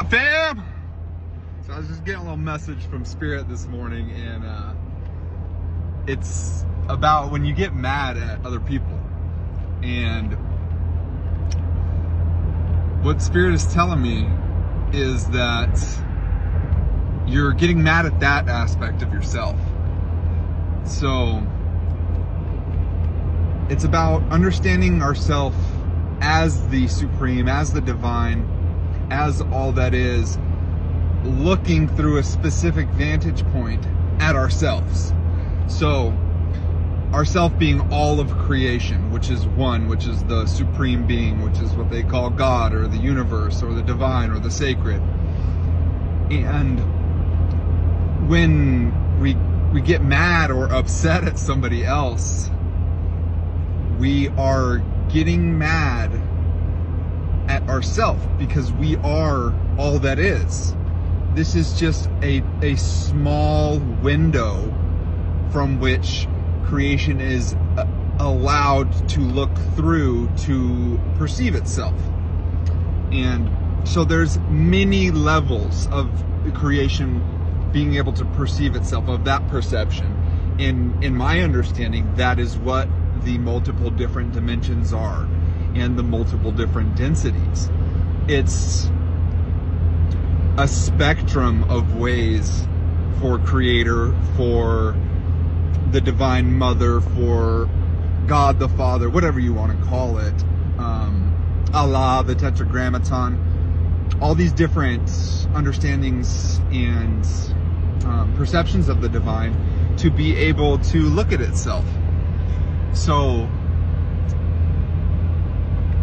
up, fam? So I was just getting a little message from Spirit this morning, and it's about when you get mad at other people. And what Spirit is telling me is that you're getting mad at that aspect of yourself. So it's about understanding ourselves as the supreme, as the divine, as all that is, looking through a specific vantage point at ourselves. So ourself being all of creation, which is one, which is the supreme being, which is what they call God or the universe or the divine or the sacred. And when we get mad or upset at somebody else, we are getting mad at ourselves because we are all that is. This is just a small window from which creation is allowed to look through to perceive itself. And so there's many levels of creation being able to perceive itself, of that perception. In my understanding, that is what the multiple different dimensions are, and the multiple different densities. It's a spectrum of ways for Creator, for the Divine Mother, for God the Father, whatever you want to call it, Allah, the Tetragrammaton, all these different understandings and perceptions of the divine to be able to look at itself. So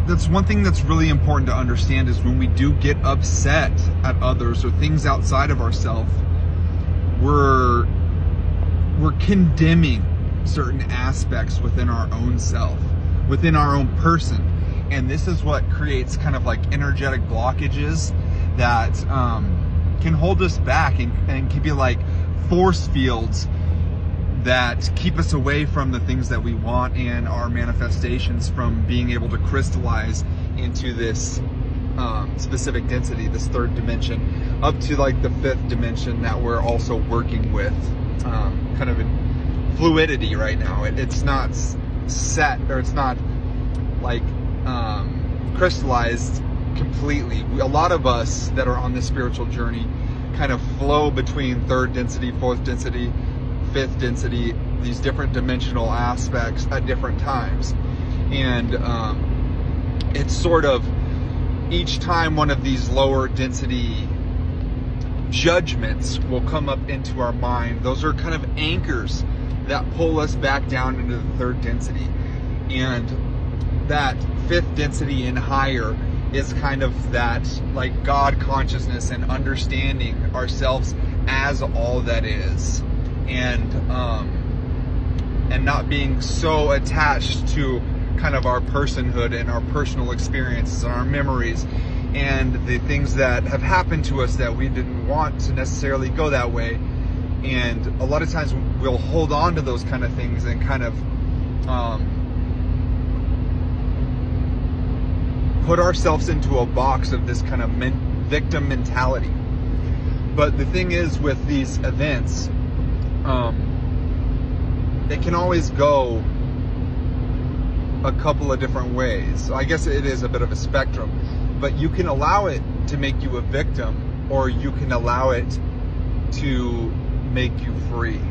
that's one thing that's really important to understand, is when we do get upset at others or things outside of ourselves, we're condemning certain aspects within our own self, within our own person. And this is what creates kind of like energetic blockages that can hold us back and can be like force fields that keep us away from the things that we want and our manifestations from being able to crystallize into this specific density, this third dimension, up to like the fifth dimension that we're also working with, kind of in fluidity right now. It's not set, or it's not like crystallized completely. A lot of us that are on this spiritual journey kind of flow between third density, fourth density, fifth density, these different dimensional aspects at different times. And it's sort of each time one of these lower density judgments will come up into our mind, those are kind of anchors that pull us back down into the third density. And that fifth density and higher is kind of that like God consciousness and understanding ourselves as all that is, and not being so attached to kind of our personhood and our personal experiences and our memories and the things that have happened to us that we didn't want to necessarily go that way. And a lot of times we'll hold on to those kind of things and kind of put ourselves into a box of this kind of victim mentality. But the thing is, with these events, it can always go a couple of different ways. So I guess it is a bit of a spectrum, but you can allow it to make you a victim, or you can allow it to make you free.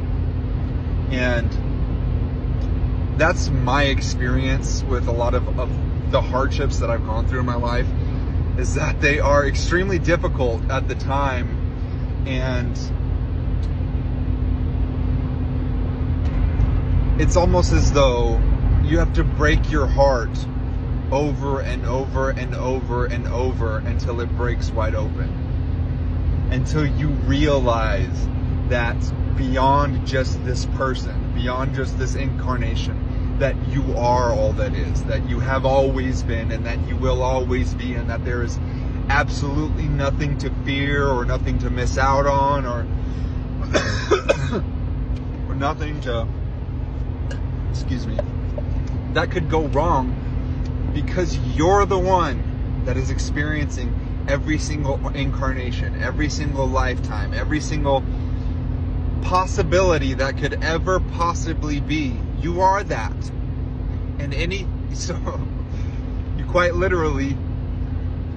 And that's my experience with a lot of the hardships that I've gone through in my life, is that they are extremely difficult at the time, and it's almost as though you have to break your heart over and over and over and over until it breaks wide open, until you realize that beyond just this person, beyond just this incarnation, that you are all that is, that you have always been, and that you will always be, and that there is absolutely nothing to fear or nothing to miss out on, or or nothing to, that could go wrong, because you're the one that is experiencing every single incarnation, every single lifetime, every single possibility that could ever possibly be. You are that. And so you quite literally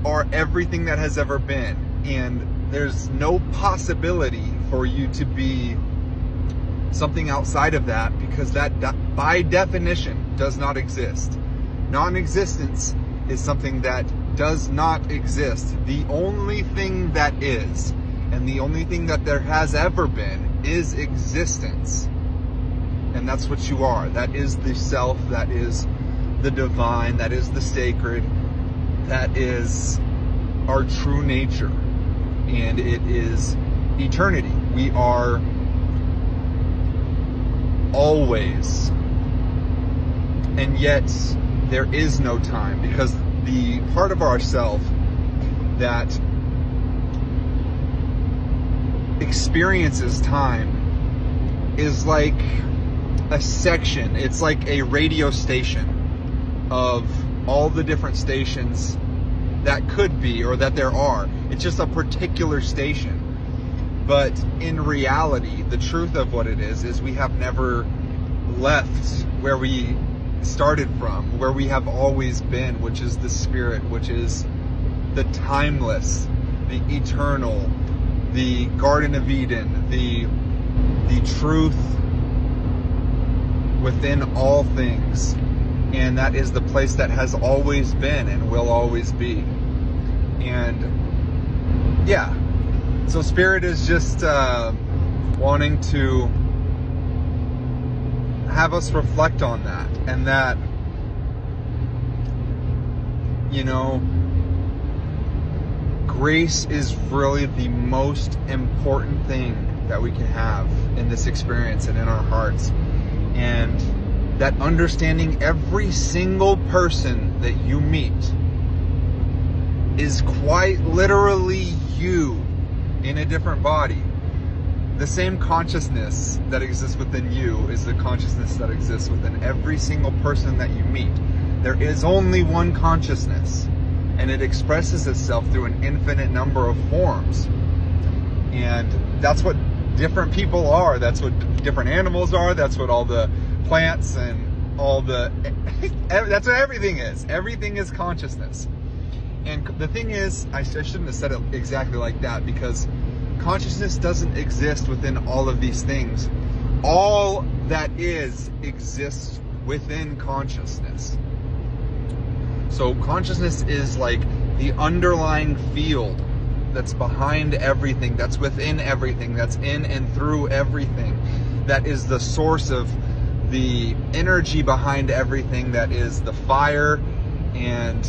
are everything that has ever been. And there's no possibility for you to be something outside of that, because that by definition does not exist. Non-existence is something that does not exist. The only thing that is, and the only thing that there has ever been, is existence. And that's what you are. That is the self, that is the divine, that is the sacred, that is our true nature. And it is eternity. We are always. And yet there is no time, because the part of ourself that experiences time is like a section. It's like a radio station of all the different stations that could be, or that there are. It's just a particular station. But in reality, the truth of what it is we have never left where we started from, where we have always been, which is the spirit, which is the timeless, the eternal, the Garden of Eden, the truth within all things. And that is the place that has always been and will always be. And yeah, so Spirit is just wanting to have us reflect on that, and that, you know, grace is really the most important thing that we can have in this experience and in our hearts. And that understanding every single person that you meet is quite literally you in a different body. The same consciousness that exists within you is the consciousness that exists within every single person that you meet. There is only one consciousness, and it expresses itself through an infinite number of forms. And that's what different people are. That's what different animals are. That's what all the plants and all the... that's what everything is. Everything is consciousness. And the thing is, I shouldn't have said it exactly like that, because consciousness doesn't exist within all of these things. All that is exists within consciousness. So consciousness is like the underlying field that's behind everything, that's within everything, that's in and through everything. That is the source of the energy behind everything, that is the fire, and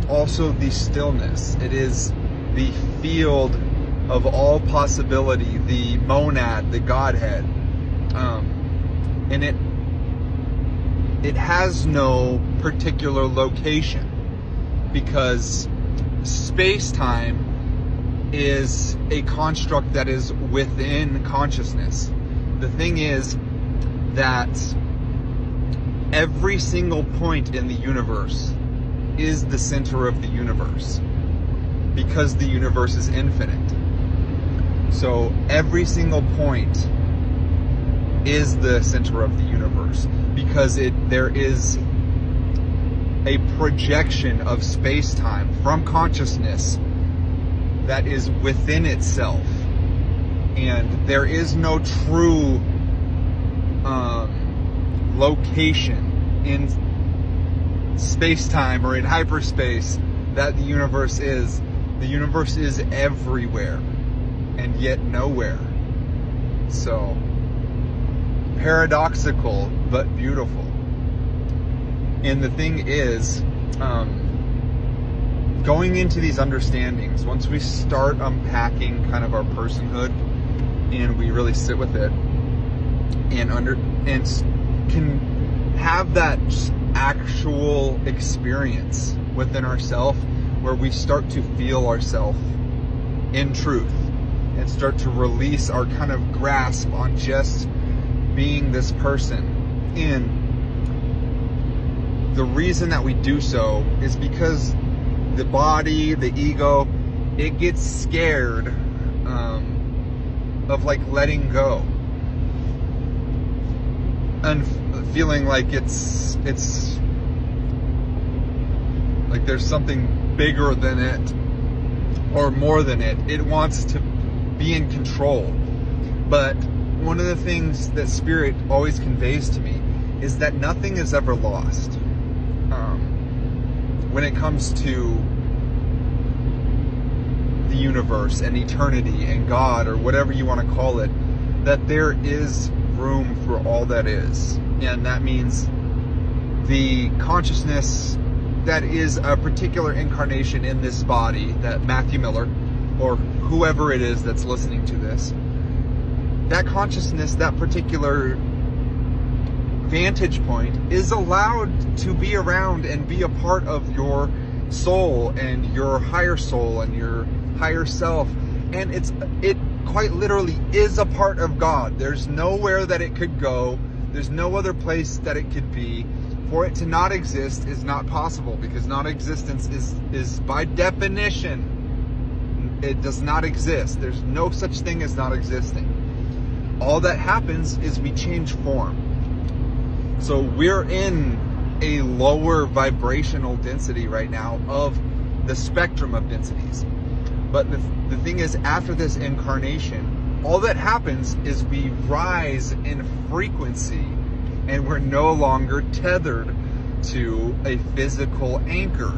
also the stillness. It is the field of all possibility, the monad, the Godhead. And it has no particular location, because space-time is a construct that is within consciousness. The thing is that every single point in the universe is the center of the universe, because the universe is infinite. So every single point is the center of the universe, because there is a projection of space-time from consciousness that is within itself. And there is no true location in space-time or in hyperspace that the universe is. The universe is everywhere and yet nowhere. So paradoxical but beautiful. And the thing is, going into these understandings, once we start unpacking kind of our personhood and we really sit with it and can have that actual experience within ourselves, where we start to feel ourselves in truth and start to release our kind of grasp on just being this person. And the reason that we do so is because the body, the ego, it gets scared of like letting go and feeling like it's like there's something bigger than it or more than it. It wants to be in control. But one of the things that Spirit always conveys to me is that nothing is ever lost. When it comes to the universe and eternity and God, or whatever you want to call it, that there is room for all that is. And that means the consciousness that is a particular incarnation in this body, that Matthew Miller, or whoever it is that's listening to this, that consciousness, that particular vantage point is allowed to be around and be a part of your soul and your higher soul and your higher self. And it quite literally is a part of God. There's nowhere that it could go. There's no other place that it could be. For it to not exist is not possible, because non-existence is by definition, it does not exist. There's no such thing as not existing. All that happens is we change form. So we're in a lower vibrational density right now of the spectrum of densities. But the thing is, after this incarnation, all that happens is we rise in frequency, and we're no longer tethered to a physical anchor.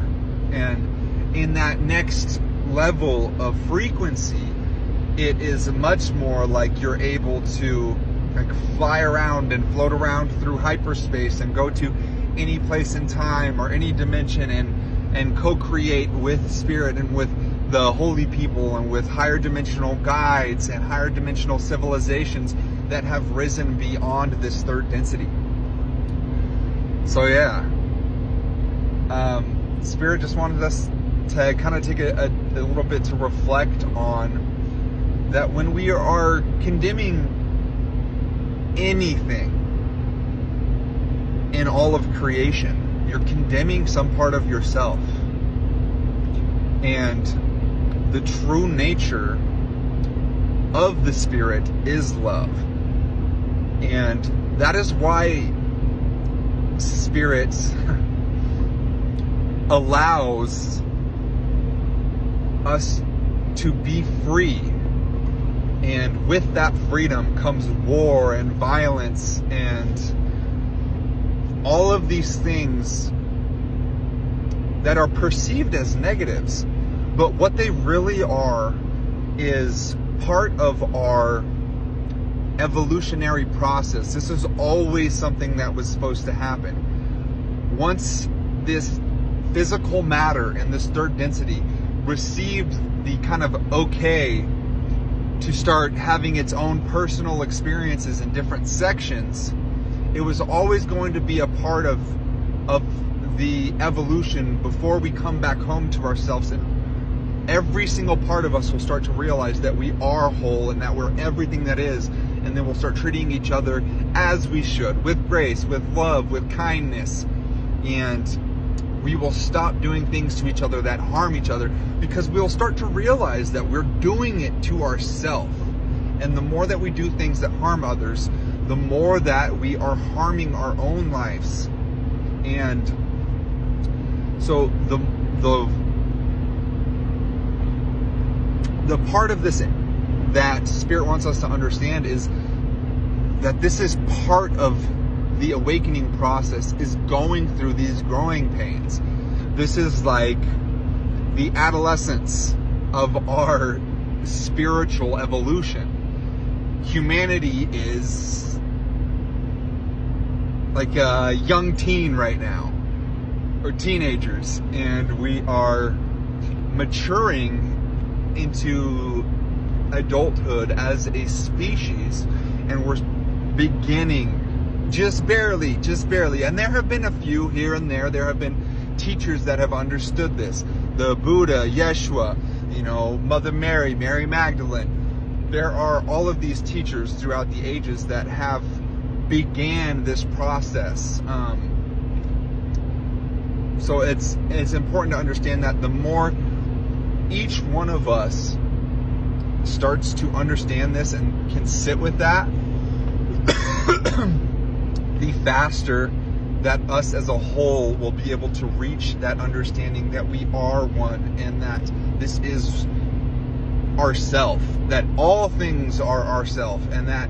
And in that next level of frequency, it is much more like you're able to like fly around and float around through hyperspace and go to any place in time or any dimension and co-create with Spirit and with the holy people and with higher dimensional guides and higher dimensional civilizations that have risen beyond this third density. So yeah, Spirit just wanted us to kind of take a little bit to reflect on that when we are condemning anything in all of creation, you're condemning some part of yourself. And the true nature of the Spirit is love. And that is why Spirit allows us to be free. And with that freedom comes war and violence and all of these things that are perceived as negatives. But what they really are is part of our evolutionary process. This is always something that was supposed to happen. Once this physical matter in this third density received the kind of okay to start having its own personal experiences in different sections, it was always going to be a part of the evolution before we come back home to ourselves. And every single part of us will start to realize that we are whole and that we're everything that is. And then we'll start treating each other as we should, with grace, with love, with kindness. And we will stop doing things to each other that harm each other, because we'll start to realize that we're doing it to ourselves. And the more that we do things that harm others, the more that we are harming our own lives. And so the part of this that Spirit wants us to understand is that this is part of the awakening process, is going through these growing pains. This is like the adolescence of our spiritual evolution. Humanity is like a young teen right now, or teenagers, and we are maturing into adulthood as a species, and we're beginning just barely, and there have been a few here and there have been teachers that have understood this. The Buddha, Yeshua, Mother Mary, Mary Magdalene. There are all of these teachers throughout the ages that have began this process. So it's important to understand that the more each one of us starts to understand this and can sit with that, the faster that us as a whole will be able to reach that understanding that we are one, and that this is ourself, that all things are ourself, and that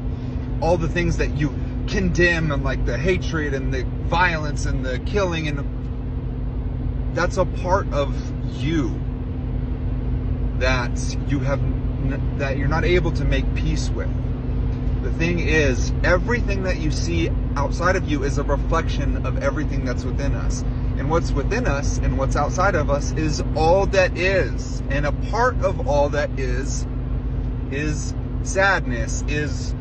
all the things that you condemn, and like the hatred and the violence and the killing, and that's a part of you that that you're not able to make peace with. The thing is, everything that you see outside of you is a reflection of everything that's within us. And what's within us and what's outside of us is all that is. And a part of all that is sadness, is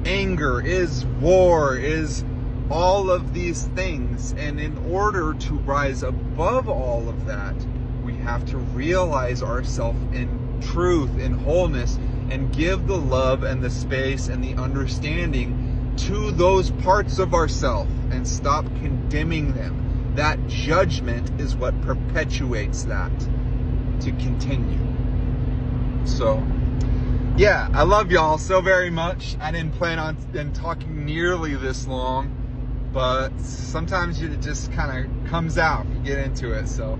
anger, is war, is all of these things. And in order to rise above all of that, we have to realize ourselves in truth, in wholeness, and give the love and the space and the understanding to those parts of ourselves and stop condemning them. That judgment is what perpetuates that to continue. So, yeah, I love y'all so very much. I didn't plan on talking nearly this long, but sometimes it just kind of comes out. You get into it. So,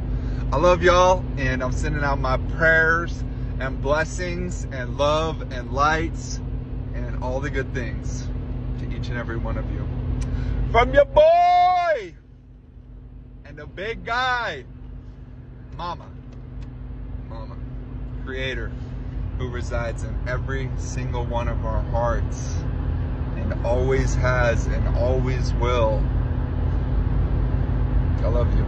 I love y'all, and I'm sending out my prayers and blessings and love and lights and all the good things to each and every one of you. From your boy and the big guy, Mama, Creator, who resides in every single one of our hearts and always has and always will. I love you.